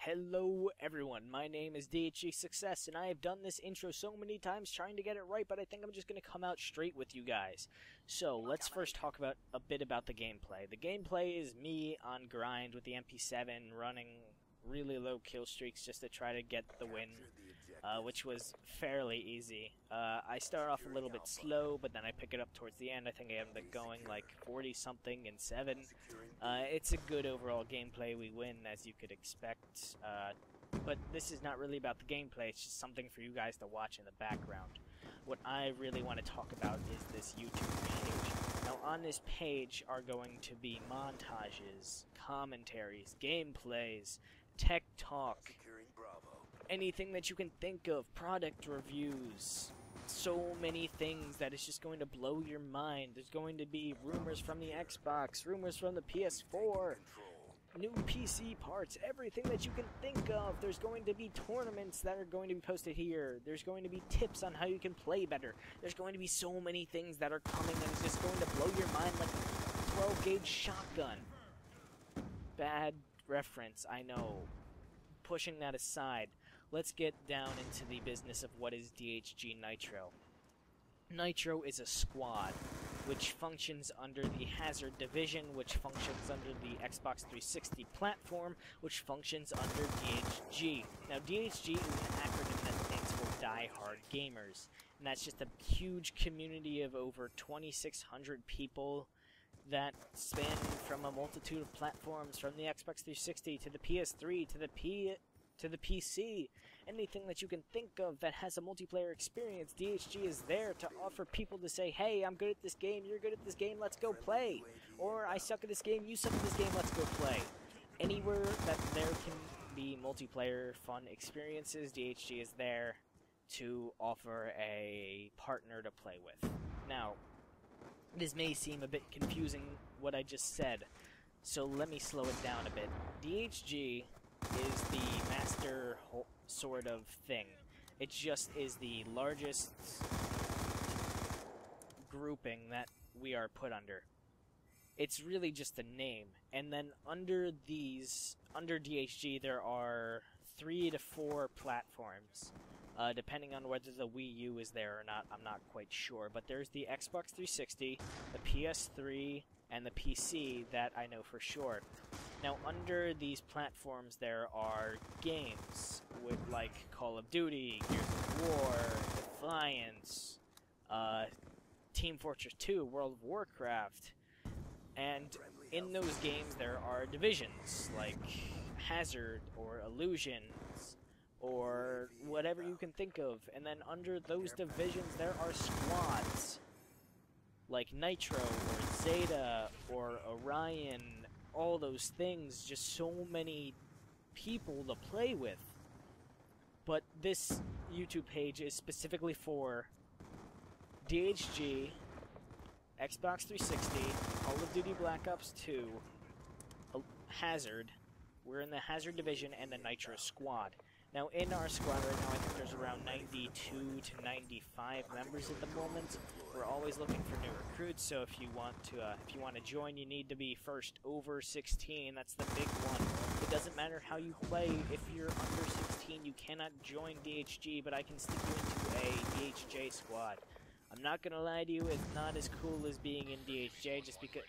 Hello everyone, my name is DHG Success, and I have done this intro so many times trying to get it right, but I think I'm just going to come out straight with you guys. So, let's first talk about a bit about the gameplay. The gameplay is me on grind with the MP7 running really low kill streaks just to try to get the win, which was fairly easy. I start off a little bit slow, but then I pick it up towards the end. I think I ended up going like 40-something in 7. It's a good overall gameplay. We win, as you could expect. But this is not really about the gameplay, it's just something for you guys to watch in the background. What I really want to talk about is this YouTube page. Now, on this page are going to be montages, commentaries, gameplays, tech talk, anything that you can think of, product reviews, so many things that is just going to blow your mind. There's going to be rumors from the Xbox, rumors from the PS4, new PC parts, everything that you can think of. There's going to be tournaments that are going to be posted here. There's going to be tips on how you can play better. There's going to be so many things that are coming that is just going to blow your mind like a 12-gauge shotgun. Bad reference, I know. Pushing that aside, let's get down into the business of what is DHG Nitro. Nitro is a squad which functions under the Hazard division, which functions under the Xbox 360 platform, which functions under DHG. Now, DHG is an acronym that stands for Die Hard Gamers, and that's just a huge community of over 2,600 people that span from a multitude of platforms, from the Xbox 360 to the PS3 to the PC. Anything that you can think of that has a multiplayer experience, DHG is there to offer people to say, hey, I'm good at this game, you're good at this game, let's go play. Or, I suck at this game, you suck at this game, let's go play. Anywhere that there can be multiplayer fun experiences, DHG is there to offer a partner to play with. Now, this may seem a bit confusing, what I just said, so let me slow it down a bit. DHG is the master sort of thing. It just is the largest grouping that we are put under. It's really just a name, and then under DHG there are 3 to 4 platforms. Depending on whether the Wii U is there or not, I'm not quite sure. But there's the Xbox 360, the PS3, and the PC that I know for sure. Now, under these platforms, there are games with like Call of Duty, Gears of War, Defiance, Team Fortress 2, World of Warcraft, and in those games there are divisions like Hazard or Illusions, or whatever you can think of, and then under those divisions there are squads, like Nitro, or Zeta, or Orion, all those things, just so many people to play with. But this YouTube page is specifically for DHG, Xbox 360, Call of Duty Black Ops 2, Hazard, we're in the Hazard division, and the Nitro squad. Now, in our squad right now, I think there's around 92 to 95 members at the moment. We're always looking for new recruits, so if you want to join, you need to be first over 16. That's the big one. It doesn't matter how you play. If you're under 16, you cannot join DHG, but I can stick you into a DHJ squad. I'm not gonna lie to you, it's not as cool as being in DHJ, just because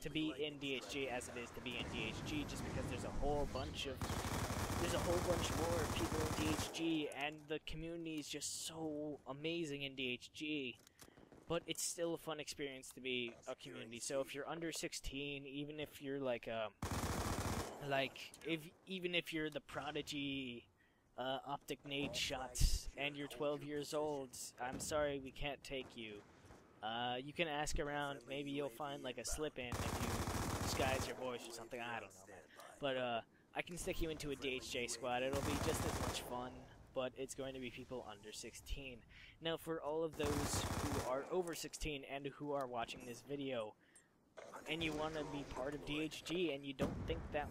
to be in DHG as it is to be in DHG, just because there's a whole bunch more people in DHG, and the community is just so amazing in DHG. But it's still a fun experience to be a community. So if you're under 16, even if you're even if you're the Prodigy Optic Nade shots and you're 12 years old, I'm sorry, we can't take you. You can ask around, maybe you'll find like a slip-in if you disguise your voice or something, I don't know, man. But I can stick you into a DHJ squad. It'll be just as much fun, but it's going to be people under 16. Now, for all of those who are over 16 and who are watching this video, and you want to be part of DHG, and you don't think that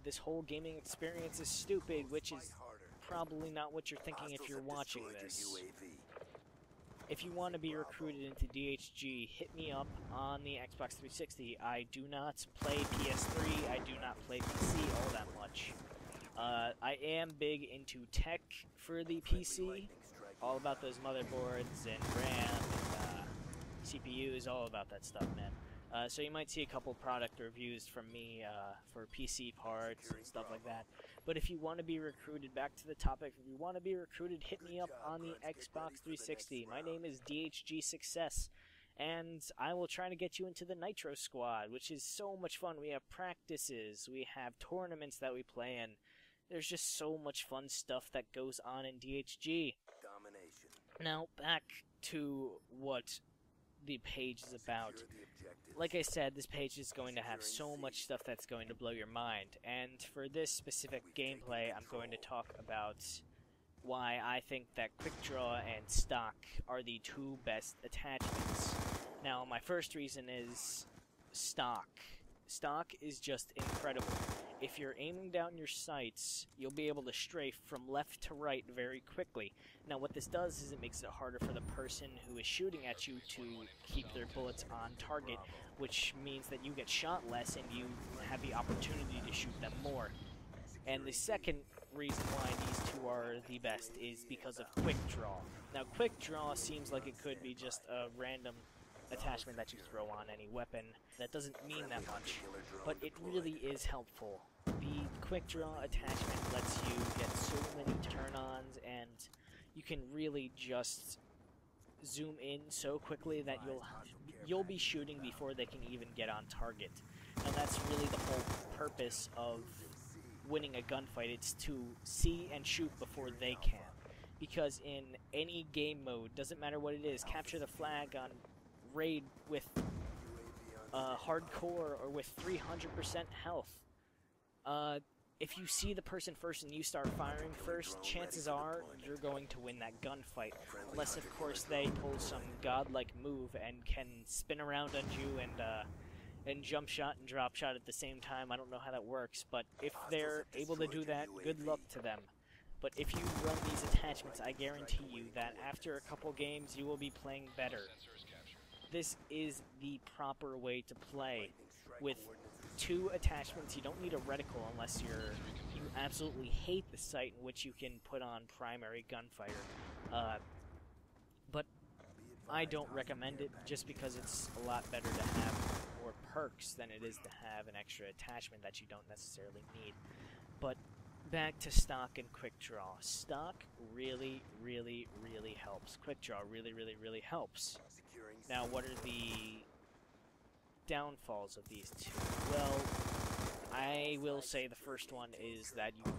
this whole gaming experience is stupid, which is probably not what you're thinking if you're watching this. If you want to be recruited into DHG, hit me up on the Xbox 360. I do not play PS3, I do not play PC all that much. I am big into tech for the PC, all about those motherboards and RAM and CPUs, all about that stuff, man. So you might see a couple product reviews from me for PC parts and stuff like that. But if you want to be recruited, back to the topic, if you want to be recruited, hit me up on the Xbox 360. My name is DHG Success, and I will try to get you into the Nitro Squad, which is so much fun. We have practices, we have tournaments that we play in. There's just so much fun stuff that goes on in DHG. Now, back to what the page is about. Like I said, this page is going to have so much stuff that's going to blow your mind, and for this specific gameplay, I'm going to talk about why I think that Quick Draw and Stock are the two best attachments. Now, my first reason is Stock. Stock is just incredible. If you're aiming down your sights, you'll be able to strafe from left to right very quickly. Now, what this does is it makes it harder for the person who is shooting at you to keep their bullets on target, which means that you get shot less and you have the opportunity to shoot them more. And the second reason why these two are the best is because of Quick Draw. Now, Quick Draw seems like it could be just a random attachment that you throw on any weapon. That doesn't mean that much, but it really is helpful. The Quick Draw attachment lets you get so many turn-ons, and you can really just zoom in so quickly that you'll be shooting before they can even get on target. And that's really the whole purpose of winning a gunfight. It's to see and shoot before they can. Because in any game mode, doesn't matter what it is, capture the flag on raid with hardcore or with 300% health, if you see the person first and you start firing first, chances are you're going to win that gunfight. Unless, of course, they pull some godlike move and can spin around on you and jump shot and drop shot at the same time. I don't know how that works, but if they're able to do that, good luck to them. But if you run these attachments, I guarantee you that after a couple games, you will be playing better. This is the proper way to play. With two attachments, you don't need a reticle unless you absolutely hate the sight in which you can put on primary gunfighter. But I don't recommend it just because it's a lot better to have more perks than it is to have an extra attachment that you don't necessarily need. But back to Stock and Quick Draw. Stock really, really, really helps. Quick Draw really, really, really helps. Now, what are the downfalls of these two? Well, I will say the first one is that you,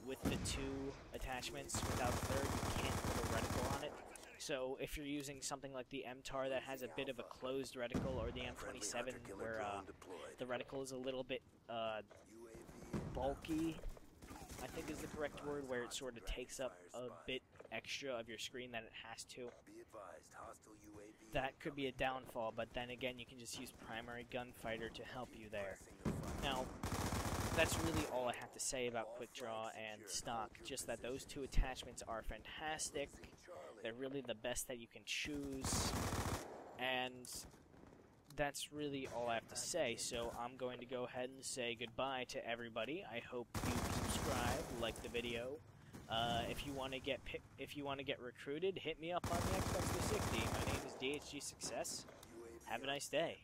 with the two attachments without the third, you can't put a reticle on it. So if you're using something like the MTAR that has a bit of a closed reticle, or the M27 where the reticle is a little bit bulky, I think is the correct word, where it sort of takes up a bit extra of your screen than it has to. That could be a downfall, but then again, you can just use primary gunfighter to help you there. Now, that's really all I have to say about Quick Draw and Stock, just that those two attachments are fantastic. They're really the best that you can choose, and that's really all I have to say. So I'm going to go ahead and say goodbye to everybody. I hope you subscribe, like the video. If you want to get recruited, hit me up on the Xbox 360. My name is DHG Success. Have a nice day.